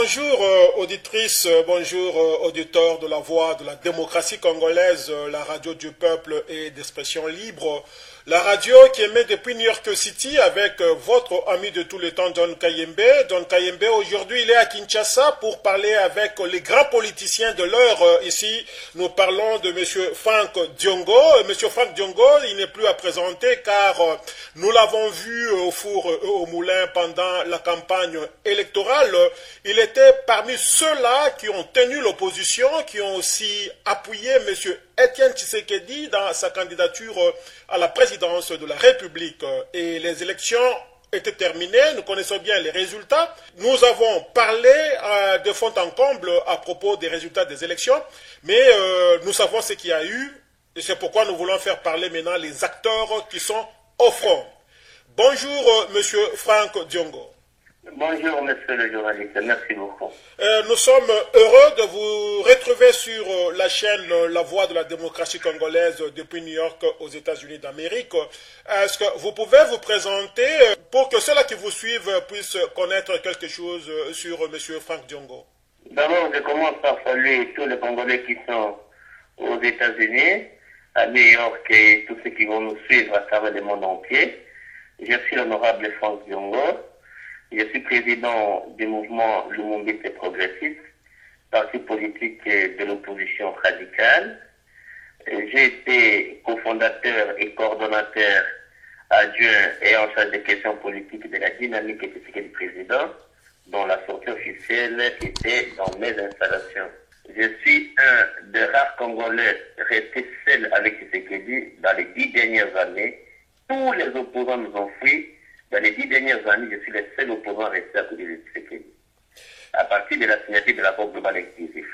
Bonjour auditrices, bonjour auditeurs de la voix de la démocratie congolaise, la radio du peuple et d'expression libre. La radio qui émet depuis New York City avec votre ami de tous les temps, John Kayembe. John Kayembe, aujourd'hui, il est à Kinshasa pour parler avec les grands politiciens de l'heure. Ici, nous parlons de M. Frank Diongo. M. Frank Diongo, il n'est plus à présenter car nous l'avons vu au four au moulin pendant la campagne électorale. Il était parmi ceux-là qui ont tenu l'opposition, qui ont aussi appuyé M. Etienne Tshisekedi dans sa candidature à la présidence de la République. Et les élections étaient terminées, nous connaissons bien les résultats. Nous avons parlé de fond en comble à propos des résultats des élections, mais nous savons ce qu'il y a eu, et c'est pourquoi nous voulons faire parler maintenant les acteurs qui sont au front. Bonjour, Monsieur Frank Diongo. Bonjour, monsieur le journaliste, merci beaucoup. Nous sommes heureux de vous retrouver sur la chaîne La Voix de la démocratie congolaise depuis New York aux États-Unis d'Amérique. Est-ce que vous pouvez vous présenter pour que ceux-là qui vous suivent puissent connaître quelque chose sur monsieur Frank Diongo? D'abord, je commence par saluer tous les Congolais qui sont aux États-Unis, à New York et tous ceux qui vont nous suivre à travers le monde entier. Je suis l'honorable Frank Diongo. Je suis président du mouvement Lumumbiste et Progressiste, parti politique de l'opposition radicale. J'ai été cofondateur et coordonnateur adjoint et en charge des questions politiques de la dynamique et du président, dont la sortie officielle était dans mes installations. Je suis un des rares Congolais restés seuls avec Tshisekedi dans les 10 dernières années. Tous les opposants nous ont fui. Dans les 10 dernières années, je suis le seul opposant resté à côté de Tshisekedi. À partir de la signature de l'accord global inclusif.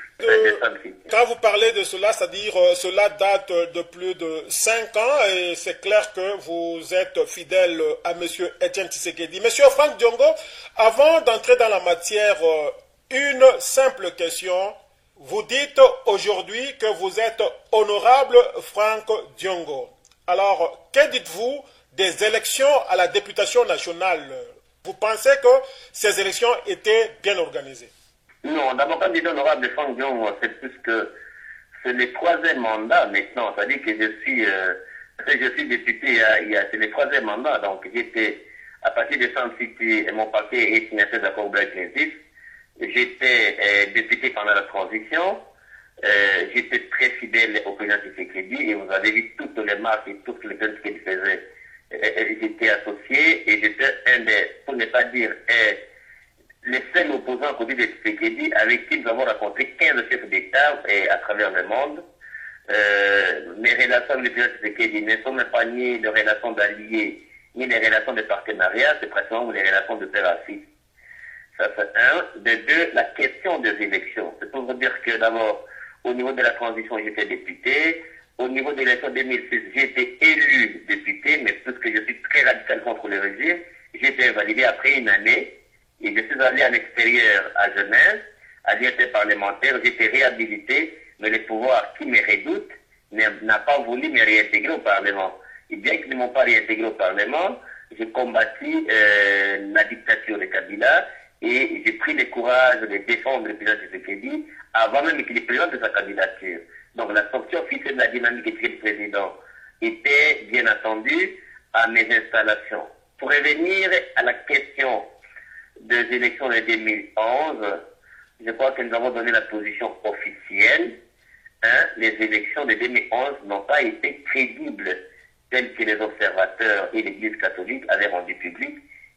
Quand vous parlez de cela, c'est-à-dire cela date de plus de 5 ans et c'est clair que vous êtes fidèle à M. Etienne Tshisekedi. M. Frank Diongo, avant d'entrer dans la matière, une simple question. Vous dites aujourd'hui que vous êtes honorable Frank Diongo. Alors, que dites-vous des élections à la députation nationale? Vous pensez que ces élections étaient bien organisées? Non, d'abord, quand je dis honorable Frank Diongo, c'est plus que c'est le troisième mandat maintenant. C'est-à-dire que je suis député, c'est le troisième mandat. Donc, j'étais, à partir de San City, et mon parti est signataire d'accord global inclusif. J'étais député pendant la transition. J'étais très fidèle au président Tshisekedi et vous avez vu toutes les marques et toutes les choses qu'il faisait. J'étais associé et j'étais un des, pour ne pas dire, les seuls opposants à côté de Tshisekedi avec qui nous avons rencontré 15 chefs d'État à travers le monde. Mes relations avec le président Tshisekedi ne sont même pas ni des relations d'alliés, ni des relations de partenariat, c'est pratiquement des relations de père à fils. Ça c'est un. De deux, la question des élections. C'est pour vous dire que d'abord, au niveau de la transition, j'étais député. Au niveau de l'élection 2006, j'ai été élu député, mais puisque je suis très radical contre le régime, j'ai été invalidé après une année et je suis allé à l'extérieur à Genève, à l'unité parlementaire, j'ai été réhabilité, mais le pouvoir qui me redoute n'a pas voulu me réintégrer au Parlement. Et bien qu'ils ne m'ont pas réintégré au Parlement, j'ai combattu la dictature de Kabila et j'ai pris le courage de défendre le président Tshisekedi avant même qu'il présente sa candidature. Donc la sortie officielle de la dynamique et du président était bien attendue à mes installations. Pour revenir à la question des élections de 2011, je crois que nous avons donné la position officielle. Les élections de 2011 n'ont pas été crédibles telles que les observateurs et l'Église catholique avaient rendu public.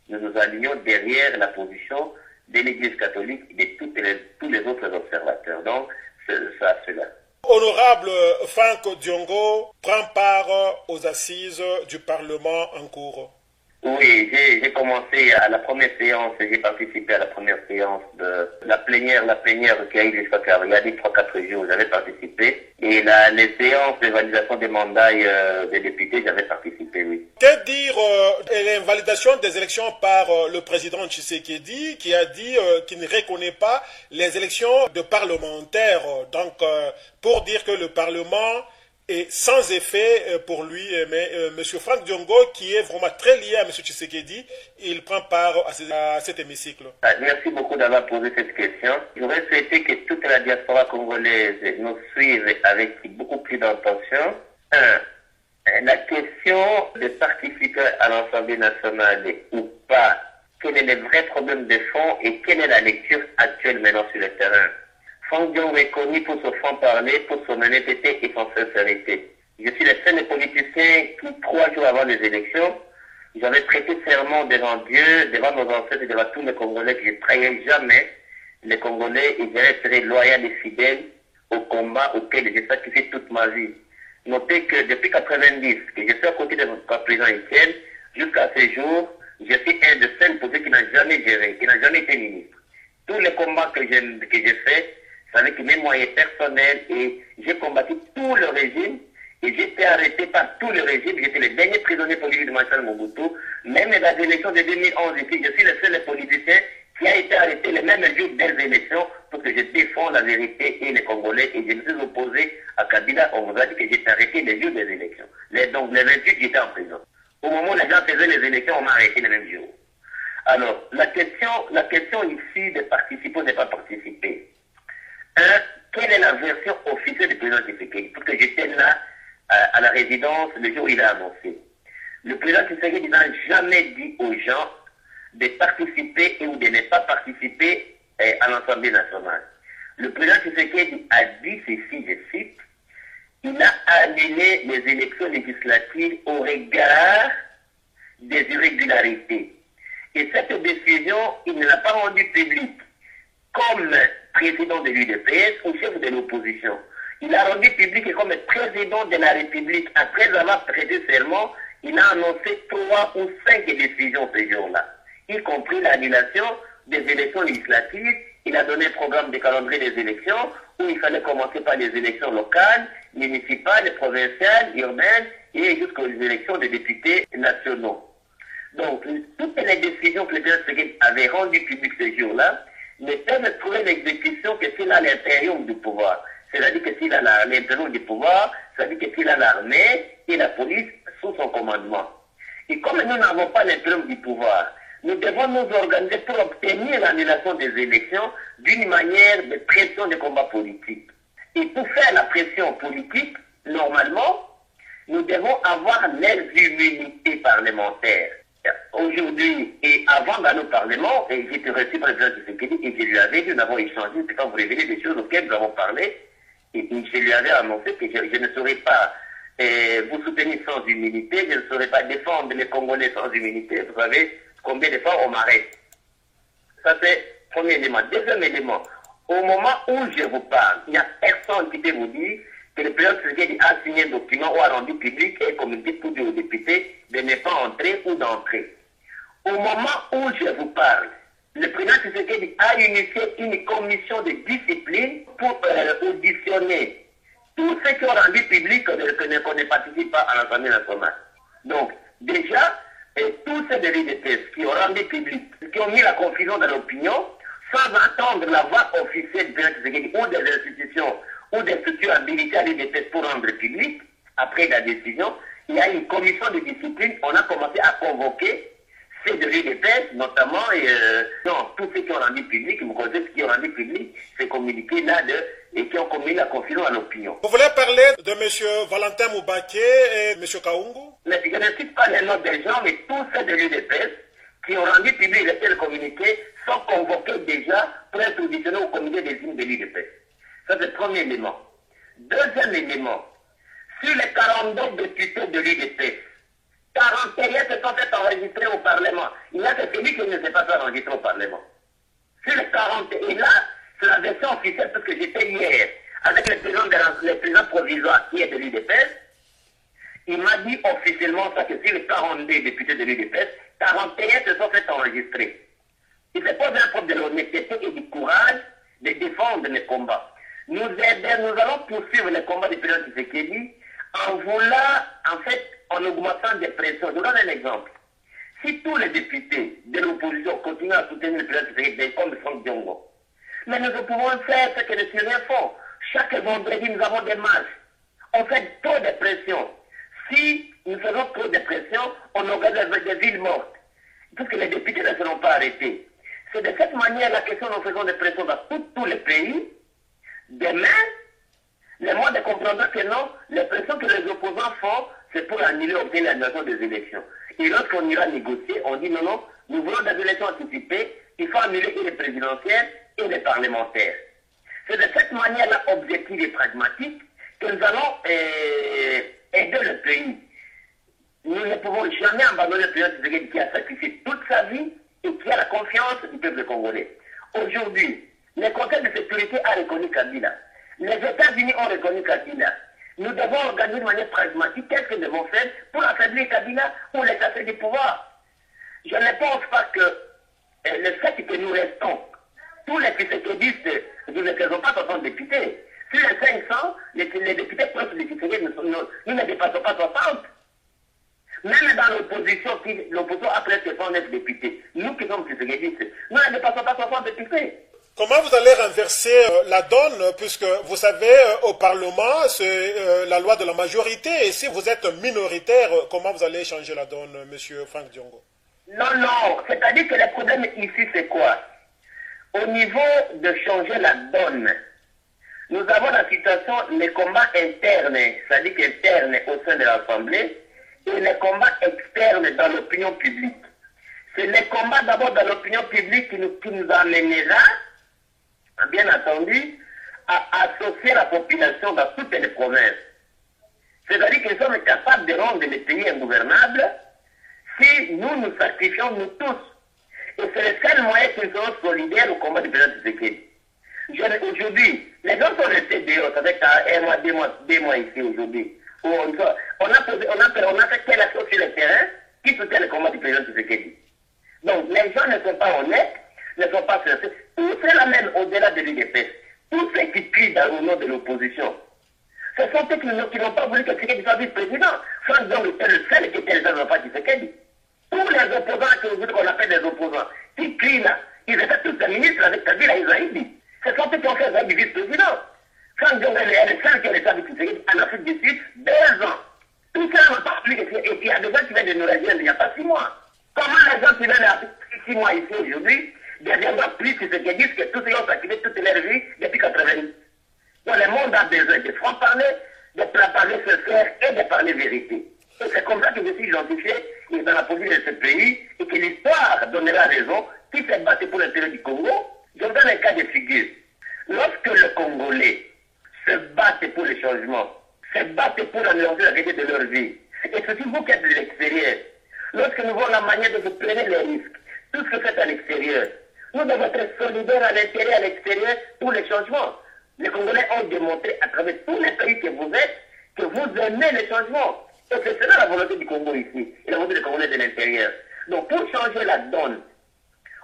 Nous nous alignons derrière la position de l'Église catholique et de tous les autres observateurs. Donc, c'est ça, cela. Honorable Frank Diongo prend part aux assises du Parlement en cours. Oui, j'ai commencé à la première séance, j'ai participé à la première séance de la plénière qui a eu jusqu'à il y a 3-4 jours, j'avais participé. Et les séances de validation des mandats des députés, j'avais participé, oui. Que dire l'invalidation des élections par le président Tshisekedi qui a dit qu'il ne reconnaît pas les élections de parlementaires. Donc, pour dire que le Parlement est sans effet pour lui. Mais M. Franck Diongo, qui est vraiment très lié à M. Tshisekedi, il prend part à cet hémicycle. Merci beaucoup d'avoir posé cette question. J'aurais souhaité que toute la diaspora congolaise nous suive avec beaucoup plus d'attention. La question de participer à l'Assemblée nationale ou pas, quel est le vrai problème de fond et quelle est la lecture actuelle maintenant sur le terrain. Franck Diongo est connu pour son franc-parler, pour son honnêteté et son sincérité. Je suis le seul politicien qui, 3 jours avant les élections, j'avais prêté serment devant Dieu, devant nos ancêtres et devant tous les Congolais que je ne trahirais jamais les Congolais et je resterai loyal et fidèle au combat auquel j'ai sacrifié toute ma vie. Notez que depuis 90, que je suis à côté de notre président Etienne, jusqu'à ce jour, je suis un de seuls posés qui n'a jamais géré, qui n'a jamais été ministre. Tous les combats que j'ai faits, c'est avec mes moyens personnels et j'ai combattu tout le régime et j'étais arrêté par tout le régime. J'étais le dernier prisonnier politique de Marshal Mobutu. Même dans les élections de 2011 ici, je suis le seul politicien qui a été arrêté le même jour des élections pour que je défende la vérité et les Congolais. Et je me suis opposé à Kabila. On vous a dit que j'étais arrêté le jour des élections. Donc les 28, j'étais en prison. Au moment où les gens faisaient les élections, on m'a arrêté le même jour. Alors, la question ici de participer ou ne pas participer. Quelle est la version officielle du président Tshisekedi? Parce que j'étais là à la résidence le jour où il a annoncé. Le président Tshisekedi n'a jamais dit aux gens de participer ou de ne pas participer à l'Assemblée nationale. Le président Tshisekedi a dit ceci, je cite, il a annulé les élections législatives au regard des irrégularités. Et cette décision, il ne l'a pas rendue publique comme président de l'UDPS ou chef de l'opposition. Il a rendu public comme président de la République. Après avoir prêté serment, il a annoncé 3 ou 5 décisions ce jour-là, y compris l'annulation des élections législatives. Il a donné un programme de calendrier des élections où il fallait commencer par les élections locales, municipales, provinciales, urbaines et jusqu'aux élections des députés nationaux. Donc, toutes les décisions que le président Tshisekedi avait rendues publiques ce jour-là ne peuvent trouver l'exécution que s'il a l'impérium du pouvoir. C'est-à-dire que s'il a l'impérium du pouvoir, c'est-à-dire que s'il a l'armée et la police sous son commandement. Et comme nous n'avons pas l'impérium du pouvoir, nous devons nous organiser pour obtenir l'annulation des élections d'une manière de pression de combat politique. Et pour faire la pression politique, normalement, nous devons avoir les immunités parlementaires. Aujourd'hui, et avant d'aller au Parlement, j'étais reçu par le président Tshisekedi et je lui avais dit, nous avons échangé, c'est quand vous révélez des choses auxquelles nous avons parlé, et je lui avais annoncé que je ne saurais pas vous soutenir sans immunité, je ne saurais pas défendre les Congolais sans immunité. Vous savez combien de fois on m'arrête. Ça c'est le premier élément. Deuxième élément, au moment où je vous parle, il n'y a personne qui peut vous dire que le président Tshisekedi a signé un document ou a rendu public et communiqué pour dire aux députés de ne pas entrer ou d'entrer. Au moment où je vous parle, le président Tshisekedi a initié une commission de discipline pour auditionner tous ceux qui ont rendu public qu'on ne participe pas à l'Assemblée nationale. Donc, déjà, tous ceux de l'UDPS qui ont rendu public, qui ont mis la confusion dans l'opinion, sans attendre la voix officielle du président Tshisekedi ou des institutions ou des structures habilitées à l'UDPS pour rendre public, après la décision, il y a une commission de discipline, on a commencé à convoquer ceux de l'UDPS, notamment, tous ceux qui ont rendu public, vous connaissez ceux qui ont rendu public, ces communiqués là et qui ont commis la confusion à l'opinion. Vous voulez parler de M. Valentin Moubaké et M. Kaungu? Mais je ne cite pas les noms des gens, mais tous ceux de l'UDPS qui ont rendu public les tels communiqués sont convoqués déjà pour être auditionnés au comité des hymnes de l'UDPS. Ça, c'est le premier élément. Deuxième élément, sur les 42 députés de l'UDPS, 41 se sont fait enregistrer au Parlement. Il y a que celui qui ne s'est pas fait enregistrer au Parlement. Sur les 40, et là, c'est la version officielle parce que j'étais hier avec le président provisoire qui est de l'UDPS. Il m'a dit officiellement ça que sur les 42 députés de l'UDPS, 41 se sont fait enregistrer. Il se pose un problème de l'honnêteté et du courage de défendre les combats. Nous allons poursuivre les combats du président Tshisekedi en voulant, en fait, en augmentant des pressions. Je vous donne un exemple. Si tous les députés de l'opposition continuent à soutenir le président Tshisekedi comme Franck Diongo, mais nous pouvons faire ce que les Syriens font. Chaque vendredi, nous avons des marches. on fait trop de pression. Si nous faisons trop de pression, on organise des villes mortes. Puisque les députés ne seront pas arrêtés. C'est de cette manière que si nous faisons des pressions dans tous les pays, demain, le monde comprendra que non, les pressions que les opposants font, c'est pour annuler ou obtenir l'annulation des élections. Et lorsqu'on ira négocier, on dit non, non, nous voulons des élections anticipées, il faut annuler les présidentielles et les parlementaires. C'est de cette manière-là, objective et pragmatique, que nous allons aider le pays. Nous ne pouvons jamais abandonner le président Tshisekedi qui a sacrifié toute sa vie et qui a la confiance du peuple congolais. Aujourd'hui, le Conseil de sécurité a reconnu Kabila. Les États-Unis ont reconnu Kabila. Nous devons organiser de manière pragmatique qu'est-ce que nous devons faire pour affaiblir Kabila ou les casser du pouvoir. Je ne pense pas que le fait que nous restons, tous les Tshisekidistes, nous ne faisons pas 60 députés. Sur les 500, les députés proches de Tshisekedi, nous ne dépassons pas 60. Même dans l'opposition a presque 109 députés. Nous qui sommes Tshisekidistes, nous ne dépassons pas 60 députés. Comment vous allez renverser la donne, puisque vous savez, au Parlement, c'est la loi de la majorité, et si vous êtes minoritaire, comment vous allez changer la donne, M. Frank Diongo? Non, non, c'est-à-dire que le problème ici, c'est quoi? Au niveau de changer la donne, nous avons la situation, les combats internes, c'est-à-dire internes au sein de l'Assemblée, et les combats externes dans l'opinion publique. C'est les combats d'abord dans l'opinion publique qui nous amènera, bien entendu, à associer la population dans toutes les provinces. C'est-à-dire que nous sommes capables de rendre les pays ingouvernables si nous sacrifions, nous tous. Et c'est le seul moyen que nous serons solidaires au combat du président Tshisekedi. Aujourd'hui, les gens sont restés dehors, ça fait un mois, deux mois ici aujourd'hui. On a fait quelle action sur le terrain qui soutient le combat du président Tshisekedi. Donc les gens ne sont pas honnêtes, ne sont pas sincères. Tous ceux-là même au-delà de l'UDPS, tous ceux qui crient dans le nom de l'opposition, ce sont eux qui n'ont pas voulu que Tshisekedi soit vice-président. Franck Diongo était le seul qui était les pas Tshisekedi. Tous les opposants qu'on appelle des opposants, qui crient là, ils étaient tous les ministres avec Kabila et Zaïdi. Ce sont eux qui ont fait Zaïdi vice-président. Franck Diongo est le seul qui est avec Tshisekedi en Afrique du Sud, 2 ans. Tout ça n'a pas plu. Et puis il y a des gens qui viennent de nous rejoindre il n'y a pas 6 mois. Comment les gens qui viennent d'Afrique 6 mois ici aujourd'hui deviendront plus Tshisekedi que tous ceux qui ont sacrifié toute leur vie depuis 90. Donc le monde a besoin de franc-parler, de parler sincère et de parler vérité. Et c'est comme ça que je suis identifié dans la politique de ce pays et que l'histoire donnera raison qui s'est battu pour l'intérêt du Congo. Je vous donne un cas de figure. Lorsque le Congolais se battent pour le changement, se battent pour améliorer la qualité de leur vie, et ceci vous qui êtes de l'extérieur, lorsque nous voyons la manière de vous prendre les risques, tout ce que faites à l'extérieur, nous devons être solidaires à l'intérieur et à l'extérieur pour les changements. Les Congolais ont démontré à travers tous les pays que vous êtes que vous aimez les changements. Et c'est cela la volonté du Congo ici, et la volonté des Congolais de l'intérieur. Donc pour changer la donne,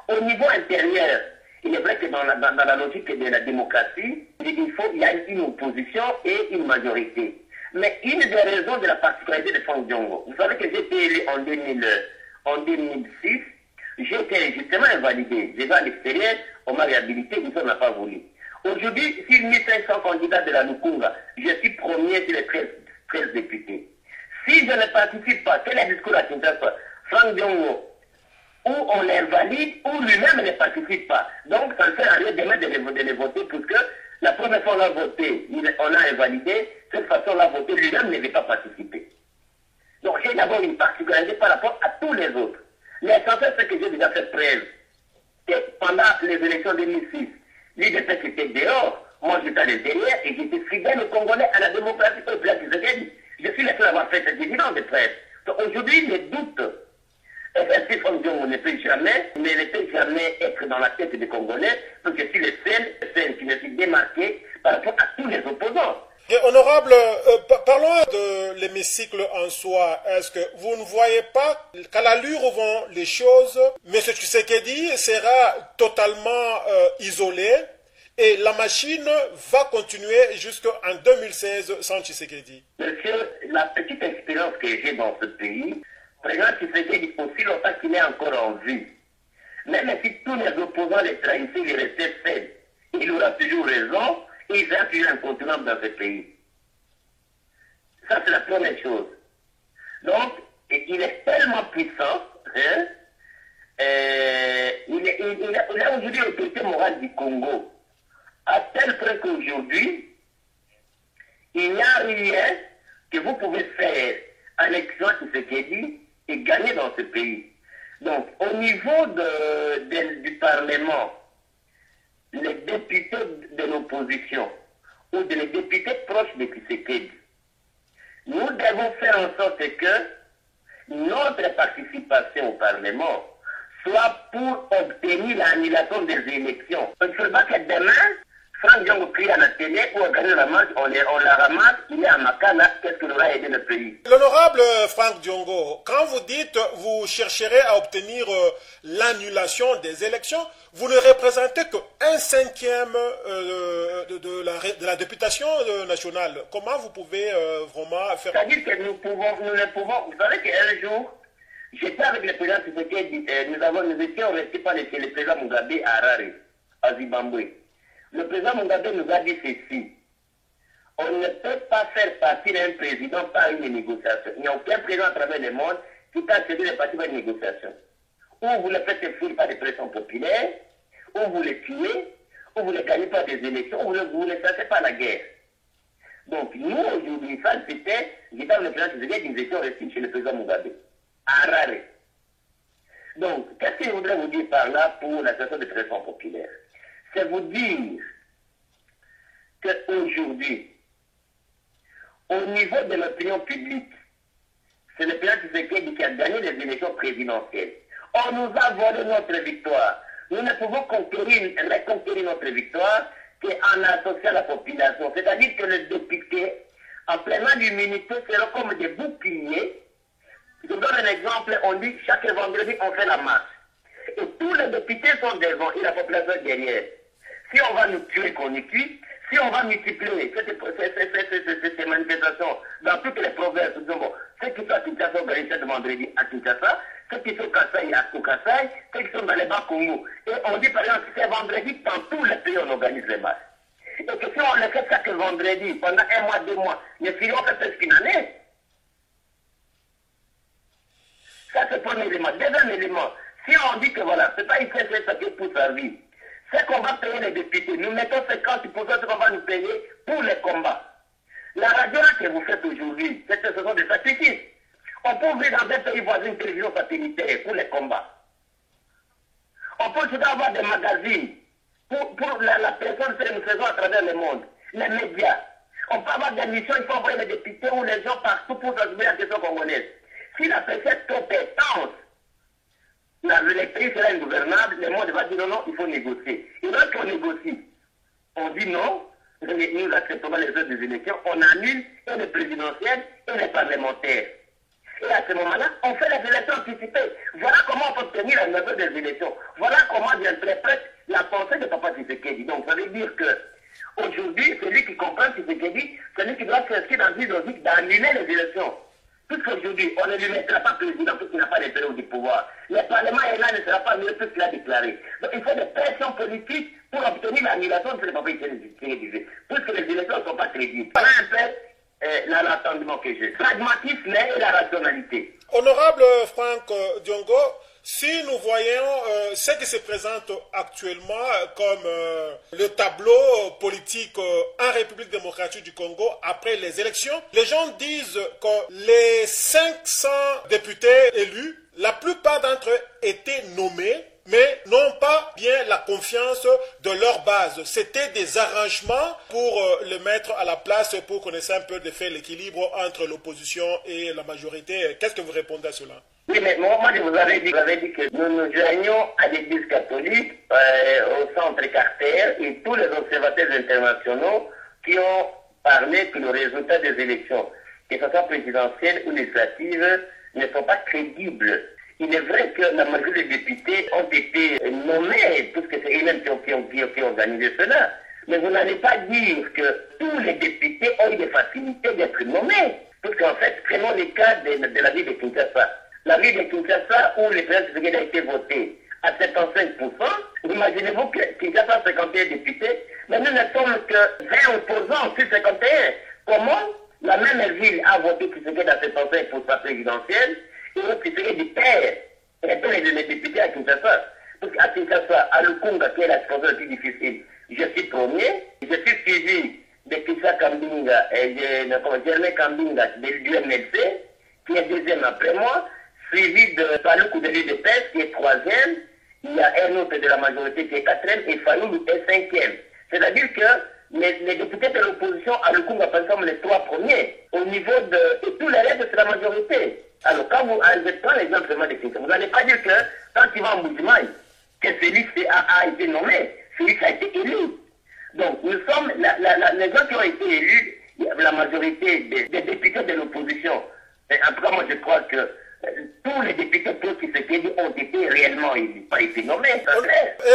au niveau intérieur, il est vrai que dans la logique de la démocratie, il y a une opposition et une majorité. Mais une des raisons de la particularité de Franck Diongo, vous savez que j'ai été élu en 2006, j'ai été justement invalidé. J'ai vais à l'extérieur, on m'a réhabilité, ils n'ont pas voulu. Aujourd'hui, sur 1500 candidats de la Lukunga, je suis premier sur les 13 députés. Si je ne participe pas, quel est le discours à Kinshasa? Franck Diongo, ou on l'invalide, ou lui-même ne participe pas. Donc, ça ne sert à rien demain de les voter, puisque la première fois on a voté, on a invalidé, cette façon on a voté, lui-même ne veut pas participer. Donc, j'ai d'abord une particularité par rapport à tous les autres. L'essentiel, c'est que j'ai déjà fait preuve que pendant les élections 2006, l'UDPS était dehors, moi j'étais à l'intérieur, et j'étais fidèle aux Congolais à la démocratie populaire qui se gagne. Je suis le seul à avoir fait cette évidence de preuve. Donc, aujourd'hui, les doutes. Ainsi, Franck Diongo ne peut jamais être dans la tête des Congolais, parce que je suis le seul qui me suis démarqué par rapport à tous les opposants. Et honorable, parlons de l'hémicycle en soi. Est-ce que vous ne voyez pas qu'à l'allure où vont les choses, M. Tshisekedi sera totalement isolé et la machine va continuer jusqu'en 2016 sans Tshisekedi? Monsieur, la petite expérience que j'ai dans ce pays, le président Tshisekedi, aussi longtemps qu'il est encore en vie, même si tous les opposants les trahissaient, il restait seul. Il aura toujours raison et il sera toujours incontournable dans ce pays. Ça, c'est la première chose. Donc, il est tellement puissant, hein, il a aujourd'hui l'autorité morale du Congo, à tel point qu'aujourd'hui, il n'y a rien que vous pouvez faire en élection de ce qui est dit et gagner dans ce pays. Donc, au niveau du Parlement, les députés de l'opposition ou les députés proches de Tshisekedi, nous devons faire en sorte que notre participation au Parlement soit pour obtenir l'annulation des élections. Il ne faut pas que demain, Franck Diongo crie à la télé ou organise la marche, on la ramasse, il est à Makana, qu'est-ce qui aura aidé le pays? L'honorable Franck Diongo, quand vous dites vous chercherez à obtenir l'annulation des élections, vous ne représentez qu'un cinquième de la députation nationale. Comment vous pouvez vraiment faire... C'est-à-dire que nous ne pouvons... Vous savez qu'un jour, j'étais avec le président Tshisekedi, nous étions restés par chez le président Mugabe à Harare, à Zimbabwe. Le président Mugabe nous a dit ceci: on ne peut pas faire partir un président par une négociation. Il n'y a aucun président à travers le monde qui peut accéder de partir par une négociation. Ou vous le faites fuir par des pressions populaires, ou vous le tuez, ou vous le gagnez par des élections, ou vous le chassez par la guerre. Donc nous, aujourd'hui, ça c'était, j'étais avec le président Tshisekedi, nous étions restés chez le président Mugabe, à Harare. Donc, qu'est-ce que je voudrais vous dire par là pour la situation de pression populaire? C'est vous dire qu'aujourd'hui, au niveau de l'opinion publique, c'est le président Tshisekedi qui a gagné les élections présidentielles. On nous a volé notre victoire. Nous ne pouvons reconquérir notre victoire qu'en associant la population. C'est-à-dire que les députés, en prenant l'immunité, seront comme des boucliers. Je vous donne un exemple, on dit chaque vendredi on fait la marche. Et tous les députés sont devant et la population est derrière. Si on va nous tuer, qu'on nous tue. Si on va multiplier ces manifestations dans toutes les provinces, bon, ceux qui sont à Kinshasa organisent ce vendredi à Kinshasa, ceux qui sont au Kassai à Kassai, ceux qui sont dans les bas Congo. Et on dit par exemple que c'est vendredi, dans tous les pays on organise les marches. Et que si on le fait chaque vendredi, pendant un mois, 2 mois, ne ferions que presque une année. Ça c'est le premier élément. Deuxième élément, si on dit que voilà, c'est pas une CSS pour sa vie, c'est qu'on va payer les députés. Nous mettons 50% de ce qu'on va nous payer pour les combats. La radio que vous faites aujourd'hui, ce sont des sacrifices. On peut ouvrir dans des pays voisins une télévision satellitaire pour les combats. On peut toujours avoir des magazines pour la personne que nous faisons à travers le monde. Les médias. On peut avoir des missions, il faut envoyer les députés ou les gens partout pour sensibiliser la question congolaise. Si la pression est trop intense, les pays sera ingouvernable, le monde va dire non, non, il faut négocier. Et lorsqu'on négocie, on dit non, nous acceptons les heures des élections, on annule et les présidentielles et les parlementaires. Et à ce moment-là, on fait les élections anticipées. Voilà comment on peut obtenir la mesure des élections. Voilà comment j'interprète la pensée de Papa Tshisekedi. Donc ça veut dire que aujourd'hui, celui qui comprend Tshisekedi, c'est lui qui doit s'inscrire dans une logique d'annuler les élections. Puisqu'aujourd'hui, on ne lui mettra pas président puisqu'il n'a pas l'intérêt du pouvoir. Le Parlement est là, ne sera pas mieux puisqu'il a déclaré. Donc il faut des pressions politiques pour obtenir l'annulation de ce Papa Tshisekedi. Puisque les élections ne sont pas crédibles. Voilà un peu l'entendement que j'ai. Pragmatisme et la rationalité. Honorable Franck Diongo, si nous voyons ce qui se présente actuellement comme le tableau politique en République démocratique du Congo après les élections, les gens disent que les 500 députés élus, la plupart d'entre eux étaient nommés, mais n'ont pas bien la confiance de leur base. C'était des arrangements pour le mettre à la place, pour qu'on essaie un peu de faire l'équilibre entre l'opposition et la majorité. Qu'est-ce que vous répondez à cela? Oui, mais moi, je vous avais dit que nous nous joignons à l'Église catholique, au centre Carter et tous les observateurs internationaux qui ont parlé que le résultat des élections, que ce soit présidentielles ou législatives, ne sont pas crédibles. Il est vrai que la majorité des députés ont été nommés, puisque c'est eux-mêmes qui ont organisé cela. Mais vous n'allez pas dire que tous les députés ont eu des facilités d'être nommés. Parce qu'en fait, prenons le cas de la ville de Kinshasa. La ville de Kinshasa, où le président Tshisekedi a été voté à 75%, imaginez-vous que Kinshasa a 51 députés, mais nous ne sommes que 20 opposants sur 51. Comment la même ville a voté Tshisekedi à 75 pour sa présidentielle, et Tshisekedi perd. Et perd les députés à Kinshasa. Parce qu'à Kinshasa, à Lukunga, qui est la situation la plus difficile, je suis premier, je suis suivi de Kissa Kambinga et de Germain Kambinga du MLC, qui est deuxième après moi, suivi de Falou Koudeli de PES, qui est troisième, il y a un autre de la majorité qui est quatrième, et Falou est cinquième. C'est-à-dire que les députés de l'opposition à Lukunga, par exemple, les trois premiers, au niveau de... Et tous les restes, c'est la majorité. Alors, quand je prends l'exemple seulement de Kinshasa, vous n'allez pas dire que quand tu vas en Boudjoumaï, que Félix a été nommé, Félix a été élu. Donc, nous sommes, les gens qui ont été élus, la majorité des députés de l'opposition, en tout cas, moi, je crois que tous les députés qui s'étaient ont été réellement élus, pas été nommés.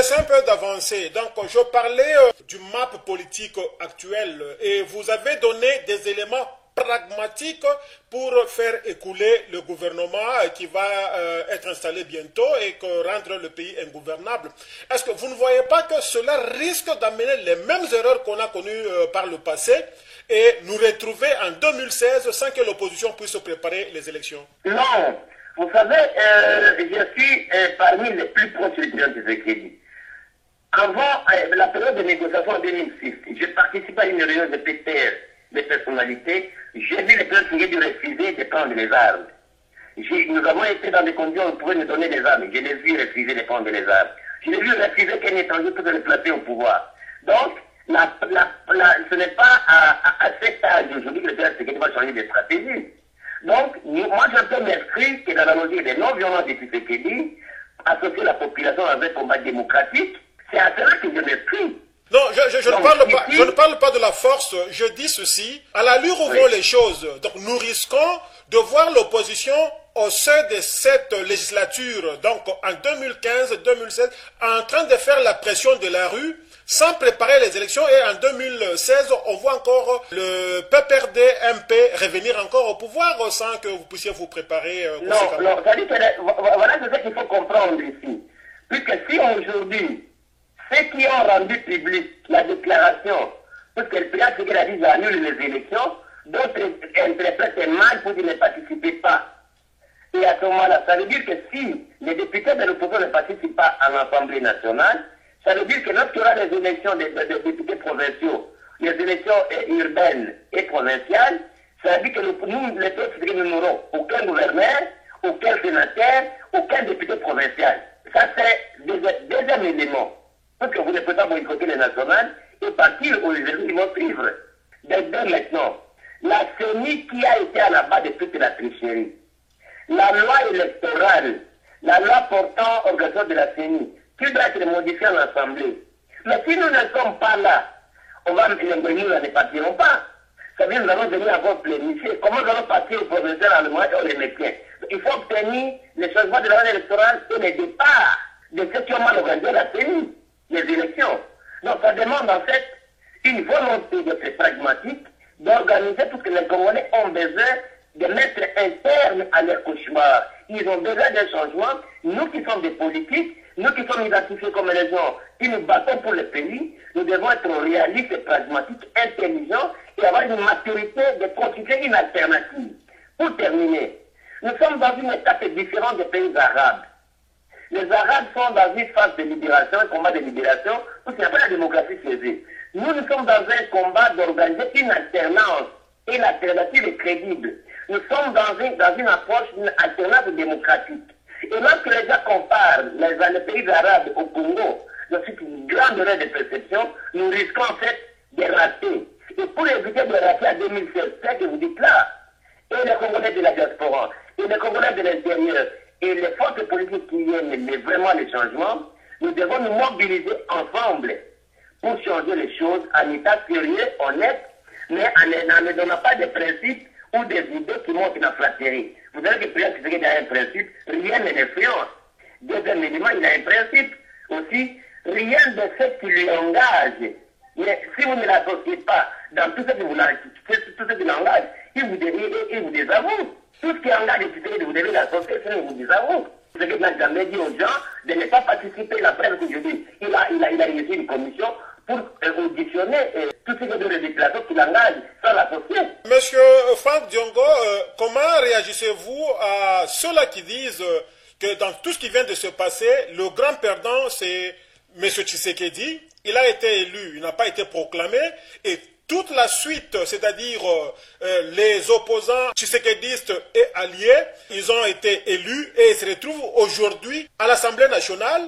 C'est un peu d'avancée. Donc, je parlais du map politique actuel et vous avez donné des éléments pragmatique pour faire écouler le gouvernement qui va être installé bientôt et rendre le pays ingouvernable. Est-ce que vous ne voyez pas que cela risque d'amener les mêmes erreurs qu'on a connues par le passé et nous retrouver en 2016 sans que l'opposition puisse préparer les élections? Non. Vous savez, je suis parmi les plus proches du président Tshisekedi. Avant la période de négociation en 2006, j'ai participé à une réunion de PTR, des personnalités. J'ai vu les Tshisekedi refuser de prendre les armes. Nous avons été dans des conditions où on pouvait nous donner des armes. Je les ai vus refuser de prendre les armes. Je les ai vus refuser qu'un étranger puisse se placer au pouvoir. Donc, ce n'est pas à cet âge aujourd'hui que le président Tshisekedi va changer de stratégie. Donc, moi, je peux m'inscrire que dans la logique des non-violence de Tshisekedi, associer la population dans un combat démocratique, c'est à cela que je m'inscris. Non, je ne parle pas de la force, je dis ceci. À l'allure où vont les choses, donc nous risquons de voir l'opposition au sein de cette législature, donc en 2015-2016, en train de faire la pression de la rue, sans préparer les élections, et en 2016, on voit encore le PPRD-MP revenir encore au pouvoir sans que vous puissiez vous préparer. Non, c'est-à-dire que voilà ce qu'il faut comprendre ici. Puisque si aujourd'hui, ceux qui ont rendu public la déclaration, parce que le président Tshisekedi a dit annule les élections, d'autres interprètent mal pour qu'ils ne participent pas. Et à ce moment-là, ça veut dire que si les députés de l'opposition ne participent pas à l'Assemblée nationale, ça veut dire que lorsqu'il y aura les élections des députés provinciaux, les élections urbaines et provinciales, ça veut dire que nous, les peuples, nous n'aurons aucun gouverneur, aucun sénateur, aucun député provincial. Ça, c'est deuxième élément. Parce que vous ne pouvez pas boycotter les nationales et partir aux élections qui vont suivre. Dès maintenant, la CENI qui a été à la base de toute la tricherie, la loi électorale, la loi portant organisation de la CENI, qui doit être modifiée à l'Assemblée. Mais si nous ne sommes pas là, nous ne partirons pas. Ça veut dire que nous allons venir encore planifier. Comment nous allons partir au provincial en le mois où les métiers? Il faut obtenir le changement de la loi électorale et le départ de ceux qui ont mal organisé la CENI, les élections. Donc ça demande en fait une volonté d'être pragmatique, d'organiser tout ce que les Congolais ont besoin de mettre un terme à leur cauchemar. Ils ont besoin d'un changement. Nous qui sommes des politiques, nous qui sommes identifiés comme les gens qui nous battons pour le pays, nous devons être réalistes et pragmatiques, intelligents et avoir une maturité de constituer une alternative. Pour terminer, nous sommes dans une étape différente des pays arabes. Les Arabes sont dans une phase de libération, un combat de libération, parce qu'il n'y a pas la démocratie chez eux. Nous sommes dans un combat d'organiser une alternance, et l'alternative est crédible. Nous sommes dans une approche d'une alternance démocratique. Et lorsque les gens comparent les pays arabes au Congo, dans une grande erreur de perception, nous risquons en fait de rater. Et pour éviter de rater en 2016, c'est ce que vous dites là, et les Congolais de la diaspora, et les Congolais de l'intérieur, et les forces politiques qui viennent vraiment les changements, nous devons nous mobiliser ensemble pour changer les choses en état sérieux, honnête, mais en ne donnant pas de principes ou des idées qui montent la flatterie. Vous savez que le président Tshisekedi a un principe, rien ne l'influence. Deuxième élément, il a un principe aussi, rien de ce qui lui engage. Mais si vous ne l'associez pas dans tout ce qui vous engage, il vous désavoue. Tout ce qui engage Tshisekedi, vous devez l'associer, sinon il vous désavoue. Ce que n'a jamais dit aux gens de ne pas participer à la presse que je dis. Il a initié une commission pour auditionner tous ceux qui ont des déclarations qui l'engagent sans l'associer. Monsieur Franck Diongo, comment réagissez-vous à ceux-là qui disent que dans tout ce qui vient de se passer, le grand perdant c'est M. Tshisekedi, il a été élu, il n'a pas été proclamé, et toute la suite, c'est-à-dire les opposants tshisekedistes et alliés, ils ont été élus et ils se retrouvent aujourd'hui à l'Assemblée nationale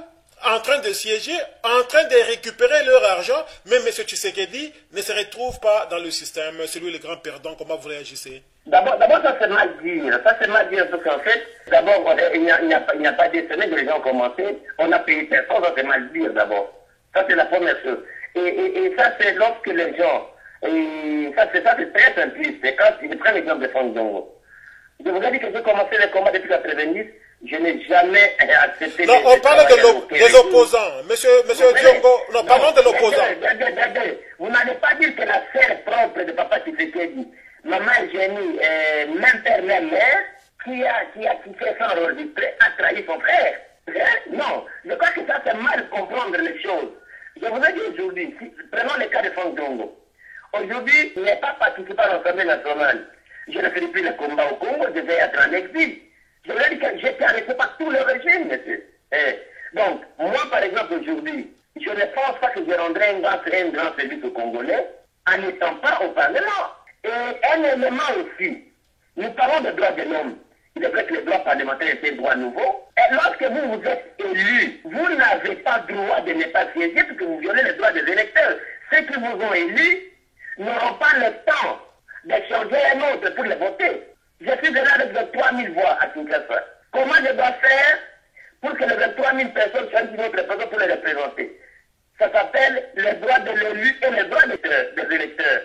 en train de siéger, en train de récupérer leur argent, mais M. Tshisekedi ne se retrouve pas dans le système. C'est lui le grand perdant. Comment vous réagissez? D'abord, ça c'est mal dire. Ça c'est mal dire parce qu'en fait, d'abord, il n'y a pas des semaines que les gens ont commencé. On a payé personne, ça c'est mal dire d'abord. Ça c'est la première chose. Et ça c'est lorsque les gens, et ça c'est très simpliste. C'est quand ils prennent l'exemple de Franck Diongo. Je vous ai dit que j'ai commencé les combats depuis 90. Je n'ai jamais accepté... Non, on parle des opposants. Monsieur Diongo, non, parlons de l'opposant. Vous n'allez pas dire que la sœur propre de Papa Tshisekedi, maman Génie, même père, même mère, qui fait son rôle a trahi son frère. Non, je crois que ça c'est mal comprendre les choses. Je vous ai dit aujourd'hui, prenons le cas de Franck Diongo. Aujourd'hui, il n'est pas participé à l'Assemblée nationale. Je ne ferai plus le combat au Congo, je vais être en exil. Je vous ai dit que j'étais arrêté par tout le régime, monsieur. Donc, moi, par exemple, aujourd'hui, je ne pense pas que je rendrai un grand service aux Congolais en n'étant pas au Parlement. Et un élément aussi, nous parlons des droits de l'homme. Il est vrai que les droits parlementaires étaient droits nouveaux. Et lorsque vous êtes élu, vous n'avez pas droit de ne pas siéger parce que vous violez les droits des électeurs. Ceux qui vous ont élus n'auront pas le temps d'échanger un autre pour les voter. Je suis venu avec 23 000 voix à Kinshasa. Comment je dois faire pour que les 23 000 personnes soient une autre personne pour les représenter? Ça s'appelle les droits de l'élu et les droits des électeurs.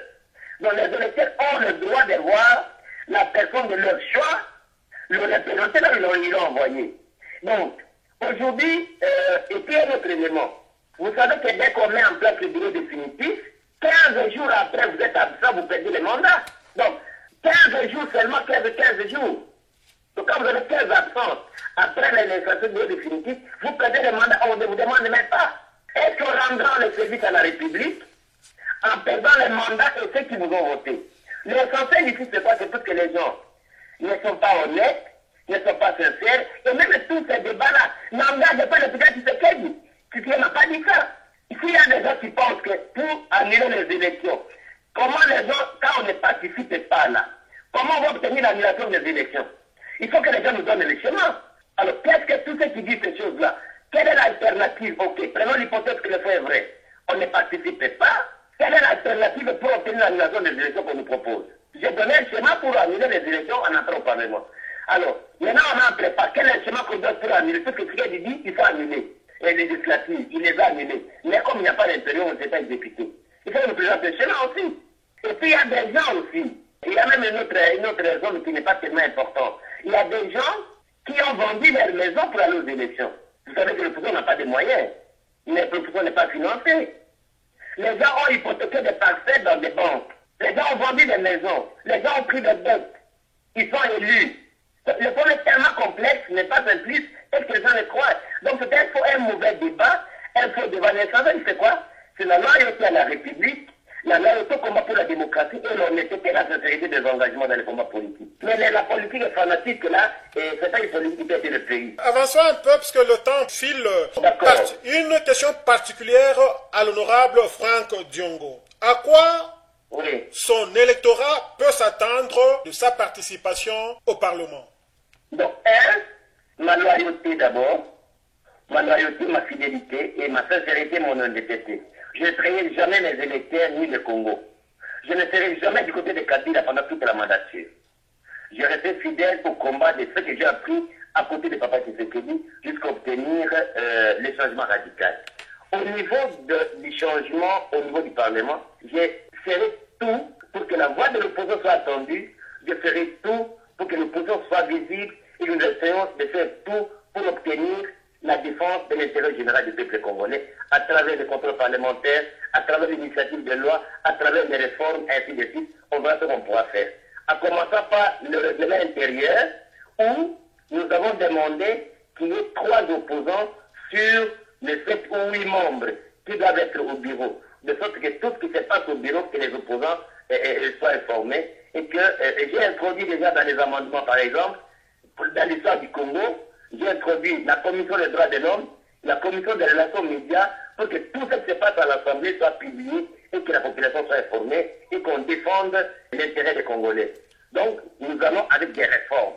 Donc les électeurs ont le droit de voir la personne de leur choix le représenter là où ils l'ont envoyé. Donc, aujourd'hui, et puis un autre élément. Vous savez que dès qu'on met en place le bureau définitif, 15 jours après vous êtes absent, vous perdez le mandat. Donc, 15 jours seulement, 15 jours. Donc quand vous avez 15 absences, après l'élection du bureau définitif, vous perdez le mandat, on ne vous demande même pas. Est-ce qu'on rendra le service à la République en perdant le mandat et ceux qui vous ont voté? L'essentiel ici, c'est quoi? C'est parce que les gens ne sont pas honnêtes, ne sont pas sincères, et même tous ces débats-là n'engagent pas le président Tshisekedi. Tshisekedi n'a pas dit ça. Ici, il y a des gens qui pensent que pour annuler les élections, comment les gens, quand on ne participe pas là, comment on va obtenir l'annulation des élections? Il faut que les gens nous donnent le chemin. Alors, qu'est-ce que tous ceux qui disent ces choses-là? Quelle est l'alternative? Ok, prenons l'hypothèse que le fait est vrai. On ne participe pas. Quelle est l'alternative pour obtenir l'annulation des élections qu'on nous propose? J'ai donné un schéma pour annuler les élections en entrant au Parlement. Alors, maintenant on a préparé. Quel est le schéma qu'on donne pour annuler? Parce que Tshisekedi dit qu'il faut annuler. Et les législatives, il les a annulées. Mais comme il n'y a pas d'intérieur, on ne s'est pas exécuté. Il faut nous présenter le schéma aussi. Et puis il y a des gens aussi. Il y a même une autre zone qui n'est pas tellement importante. Il y a des gens qui ont vendu leur maison pour aller aux élections. Vous savez que l'opposition n'a pas de moyens. L'opposition n'est pas financée. Les gens ont hypothéqué des parcelles dans des banques. Les gens ont vendu des maisons. Les gens ont pris des dettes. Ils sont élus. Le problème est tellement complexe, n'est pas simpliste, et que les gens le croient. Donc peut-être qu'il faut un mauvais débat, un faux débat. L'essentiel, c'est quoi? C'est la loyauté à la République, la loyauté au combat pour la démocratie et l'honnêteté et la sincérité des engagements dans les combats politiques. Mais la politique est fanatique là, et c'est pas une politique qui peut aider le pays. Avançons un peu, parce que le temps file. Une question particulière à l'honorable Franck Diongo. À quoi son électorat peut s'attendre de sa participation au Parlement? Donc, ma loyauté d'abord, ma loyauté, ma fidélité et ma sincérité, mon honnêteté. Je ne trahirai jamais mes électeurs ni le Congo. Je ne serai jamais du côté de Kabila pendant toute la mandature. Je restais fidèle au combat de ce que j'ai appris à côté de Papa Tshisekedi jusqu'à obtenir le changement radical. Au niveau du changement, au niveau du Parlement, je ferai tout pour que la voix de l'opposition soit entendue. Je ferai tout pour que l'opposition soit visible et nous essayons de faire tout pour obtenir la défense de l'intérêt général du peuple congolais à travers les contrôles parlementaires, à travers l'initiative de loi, à travers les réformes, ainsi de suite. On verra ce qu'on pourra faire. En commençant par le règlement intérieur, où nous avons demandé qu'il y ait 3 opposants sur les 7 ou 8 membres qui doivent être au bureau, de sorte que tout ce qui se passe au bureau, que les opposants soient informés, et que j'ai introduit déjà dans les amendements, par exemple, dans l'histoire du Congo, j'ai introduit la commission des droits de l'homme, la commission des relations médias, pour que tout ce qui se passe à l'Assemblée soit publié et que la population soit informée et qu'on défende l'intérêt des Congolais. Donc, nous allons avec des réformes.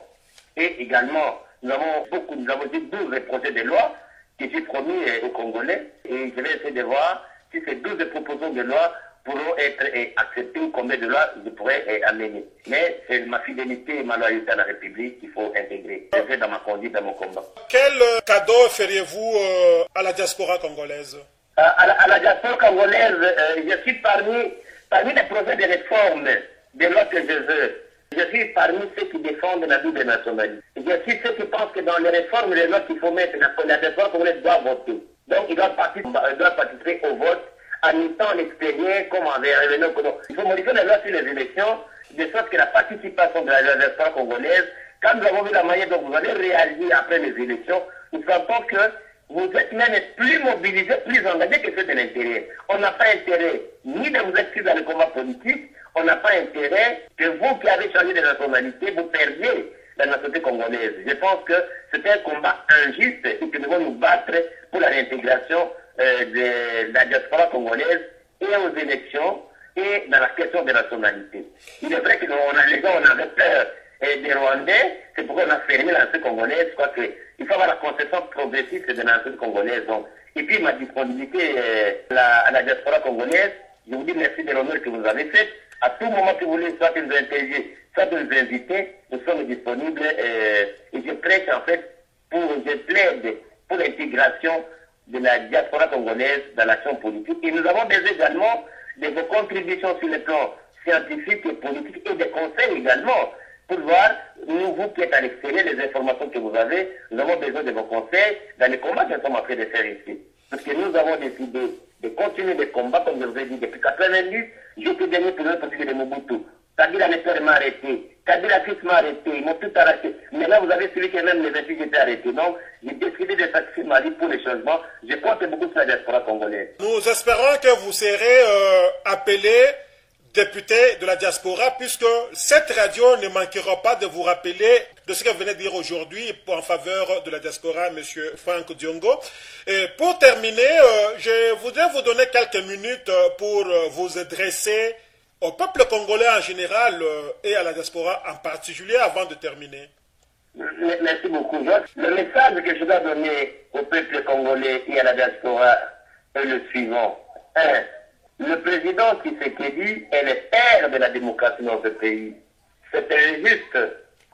Et également, nous avons dit 12 projets de loi que j'ai promis aux Congolais. Et je vais essayer de voir si ces 12 propositions de loi pourront être acceptées ou combien de lois je pourrais amener. Mais c'est ma fidélité et ma loyauté à la République qu'il faut intégrer. C'est fait dans ma conduite, dans mon combat. Quel cadeau feriez-vous à la diaspora congolaise? À la diaspora congolaise, je suis parmi les projets de réforme de lois que je veux. Je suis parmi ceux qui défendent la double nationalité. Je suis ceux qui pensent que dans les réformes, les lois qu'il faut mettre, la diaspora congolaise doit voter. Donc, il doit participer au vote en mettant l'expérience comme en revenant. Il faut modifier les lois sur les élections, de sorte que la participation de la diaspora congolaise, quand nous avons vu la manière dont vous allez réagir après les élections, nous sentons que vous êtes même plus mobilisés, plus engagés que ceux de l'intérieur. On n'a pas intérêt ni de vous inscrire dans le combat politique, on n'a pas intérêt que vous qui avez changé de nationalité, vous perdiez la nationalité congolaise. Je pense que c'est un combat injuste et que nous devons nous battre pour la réintégration de la diaspora congolaise et aux élections et dans la question de nationalité. Il est vrai que les gens on avait peur des Rwandais, c'est pourquoi on a fermé la nationalité congolaise. Je crois qu'il faut avoir la conception progressive de la nationalité congolaise. Donc. Et puis ma disponibilité à la diaspora congolaise, je vous dis merci de l'honneur que vous avez fait. À tout moment que vous voulez, soit nous interroger, soit nous inviter, nous sommes disponibles et je prêche en fait, je plaide pour l'intégration de la diaspora congolaise dans l'action politique. Et nous avons besoin également de vos contributions sur le plan scientifique et politique et des conseils également pour voir, vous qui êtes à l'extérieur, les informations que vous avez, nous avons besoin de vos conseils dans les combats que nous sommes en train de faire ici. Parce que nous avons décidé de continuer les combats, comme je vous ai dit, depuis 90, j'étais dernier pour le politique de Mobutu. Kabila ne peut m'a arrêté. Kabila fils m'a arrêté. Ils m'ont tout arrêté. Mais là, vous avez celui qui même les 28 étaient arrêtés. Donc, j'ai décidé de sacrifier ma vie pour les changements. Je compte beaucoup sur la diaspora congolaise. Nous espérons que vous serez appelé député de la diaspora, puisque cette radio ne manquera pas de vous rappeler de ce que vous venez de dire aujourd'hui en faveur de la diaspora, M. Franck Diongo. Et pour terminer, je voudrais vous donner quelques minutes pour vous adresser au peuple congolais en général et à la diaspora en particulier avant de terminer. Merci beaucoup, Jacques. Le message que je dois donner au peuple congolais et à la diaspora est le suivant. 1. Le président Tshisekedi est le père de la démocratie dans ce pays. C'est injuste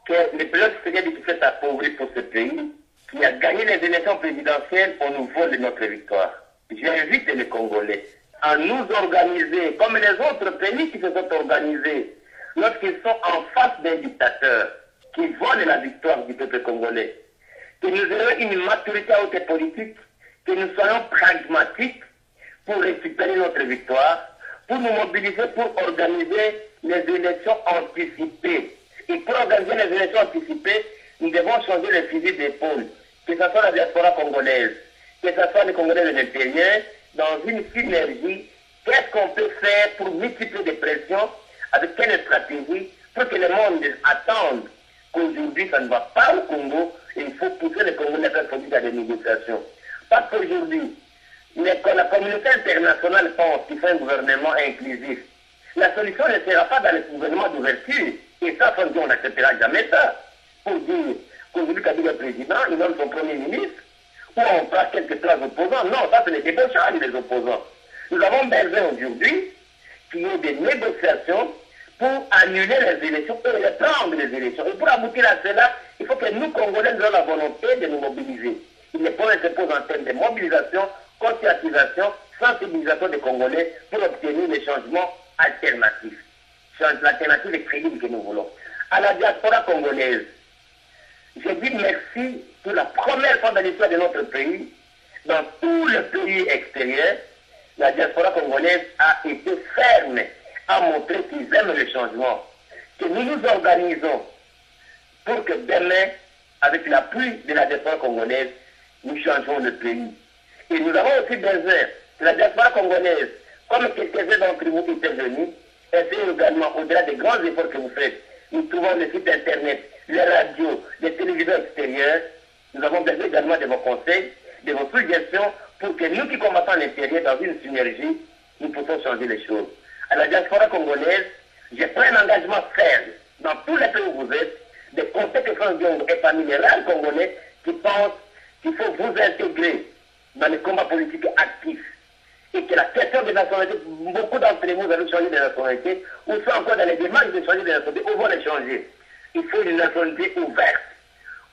que le président Tshisekedi qui s'est appauvri pour ce pays, qui a gagné les élections présidentielles, on nous vole notre victoire. J'invite les Congolais à nous organiser comme les autres pays qui se sont organisés lorsqu'ils sont en face d'un dictateur qui vole la victoire du peuple congolais. Que nous ayons une maturité à haute politique, que nous soyons pragmatiques pour récupérer notre victoire, pour nous mobiliser pour organiser les élections anticipées. Et pour organiser les élections anticipées, nous devons changer le fusil d'épaule, que ce soit la diaspora congolaise, que ce soit les Congolais de l'intérieur, dans une synergie. Qu'est-ce qu'on peut faire pour multiplier des pressions, avec quelle stratégie, pour que le monde attende qu'aujourd'hui ça ne va pas au Congo, et il faut pousser les Congolais à faire à des négociations. Parce qu'aujourd'hui, la communauté internationale pense qu'il faut un gouvernement inclusif. La solution ne sera pas dans le gouvernement d'ouverture. Et ça, on n'acceptera jamais ça. Pour dire qu'aujourd'hui, Kabila est président, il nomme son premier ministre, ou on prend quelques trois opposants. Non, ça, ce n'est que charge des opposants. Nous avons besoin aujourd'hui qu'il y ait des négociations pour annuler les élections et reprendre les élections. Et pour aboutir à cela, il faut que nous, Congolais, nous ayons la volonté de nous mobiliser. Il problème se pose en termes de mobilisation, conscientisation, sensibilisation des Congolais pour obtenir des changements alternatifs. L'alternative est crédible que nous voulons. À la diaspora congolaise, je dis merci pour la première fois dans l'histoire de notre pays, dans tout le pays extérieur, la diaspora congolaise a été ferme à montrer qu'ils aiment le changement, que nous nous organisons pour que demain, avec l'appui de la diaspora congolaise, nous changeons le pays. Et nous avons aussi besoin La diaspora congolaise, comme quelques-uns d'entre vous qui sont venus, essayez également, au-delà des grands efforts que vous faites, nous trouvons le site internet, les radios, les télévisions extérieures. Nous avons besoin également de vos conseils, de vos suggestions, pour que nous qui combattons à l'intérieur, dans une synergie, nous puissions changer les choses. À la diaspora congolaise, je prends un engagement ferme dans tous les pays où vous êtes, de compter que Franck Diongo est parmi les rares Congolais qui pensent qu'il faut vous intégrer dans les combats politiques actifs. Et que la question des nationalités, beaucoup d'entre vous avez changé de nationalité, ou sont encore dans les démarches de changer de nationalité, ou vont les changer. Il faut une nationalité ouverte,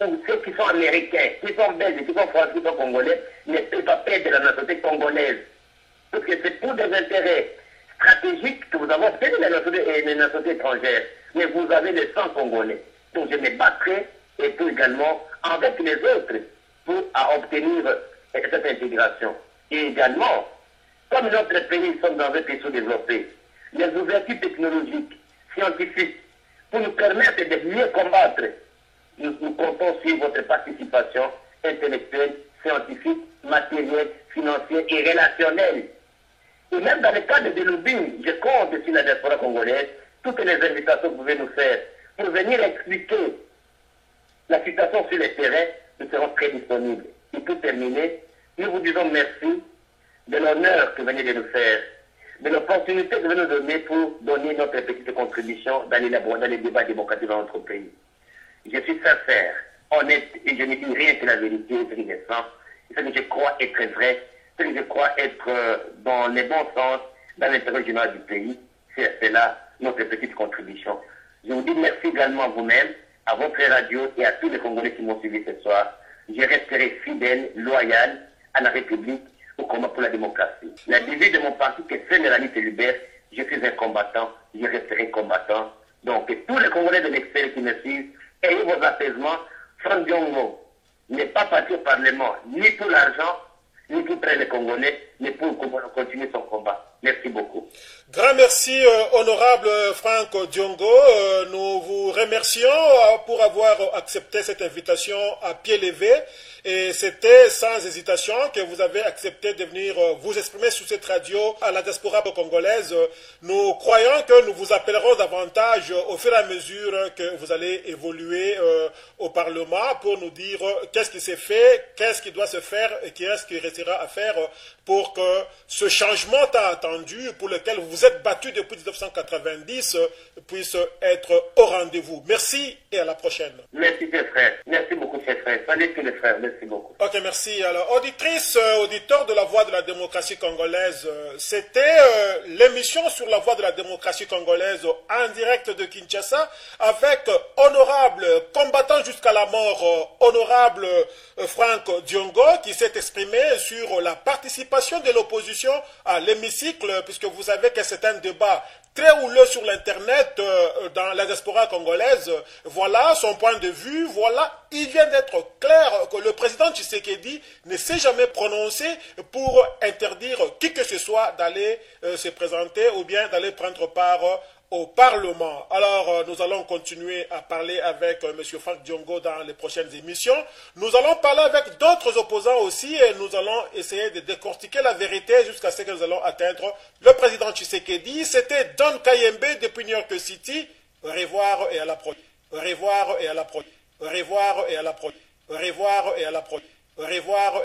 où ceux qui sont américains, qui sont belges, qui sont français, qui sont congolais, ne peuvent pas perdre la nationalité congolaise. Parce que c'est pour des intérêts stratégiques que vous avez obtenu les nationalités étrangères. Mais vous avez le sang congolais. Donc je me battrai, et pour également, avec les autres, pour obtenir cette intégration. Et également, comme notre pays sommes dans un pays sous-développé, les ouvertures technologiques, scientifiques, pour nous permettre de mieux combattre, nous comptons sur votre participation intellectuelle, scientifique, matérielle, financière et relationnelle. Et même dans le cadre de lobbying, je compte sur la diaspora congolaise, toutes les invitations que vous pouvez nous faire pour venir expliquer la situation sur le terrain, nous serons très disponibles. Et pour terminer, nous vous disons merci de l'honneur que vous venez de nous faire, de l'opportunité que vous nous donnez pour donner notre petite contribution dans les débats démocratiques dans notre pays. Je suis sincère, honnête, et je ne dis rien que la vérité, ce qui est sens, ce que je crois être vrai, ce que je crois être dans le bon sens, dans l'intérêt général du pays. C'est là notre petite contribution. Je vous dis merci également à vous-même, à votre radio et à tous les Congolais qui m'ont suivi ce soir. Je resterai fidèle, loyal à la République, au combat pour la démocratie. La devise de mon parti, que c'est Mélanie Télubert, je suis un combattant, je resterai combattant. Donc, tous les Congolais de l'extérieur qui me suivent, ayez vos apaisements. Franck Diongo n'est pas parti au Parlement, ni pour l'argent, ni pour près les Congolais, mais pour continuer son combat. Merci beaucoup. Grand merci, honorable Franck Diongo. Nous vous remercions pour avoir accepté cette invitation à pied levé. Et c'était sans hésitation que vous avez accepté de venir vous exprimer sur cette radio à la diaspora congolaise. Nous croyons que nous vous appellerons davantage au fur et à mesure que vous allez évoluer au Parlement pour nous dire qu'est-ce qui s'est fait, qu'est-ce qui doit se faire et qu'est-ce qui restera à faire pour que ce changement tant attendu, pour lequel vous vous êtes battu depuis 1990, puisse être au rendez-vous. Merci et à la prochaine. Merci, chers frères. Merci beaucoup, chers frères. Salut tous les frères. Merci beaucoup. Ok, merci. Alors, auditrice, auditeur de la Voix de la démocratie congolaise, c'était l'émission sur la Voix de la démocratie congolaise en direct de Kinshasa avec honorable, combattant jusqu'à la mort, honorable Franck Diongo qui s'est exprimé sur la participation de l'opposition à l'hémicycle, puisque vous savez que c'est un débat très houleux sur l'internet dans la diaspora congolaise. Voilà son point de vue, voilà, il vient d'être clair que le président Tshisekedi ne s'est jamais prononcé pour interdire qui que ce soit d'aller se présenter ou bien d'aller prendre part au Parlement. Alors, nous allons continuer à parler avec M. Franck Diongo dans les prochaines émissions. Nous allons parler avec d'autres opposants aussi et nous allons essayer de décortiquer la vérité jusqu'à ce que nous allons atteindre le président Tshisekedi. C'était Don Kayembe depuis New York City. Au revoir et à la prochaine. Au revoir et à la prochaine. Au revoir et à la prochaine. Au revoir et à la prochaine. Au revoir.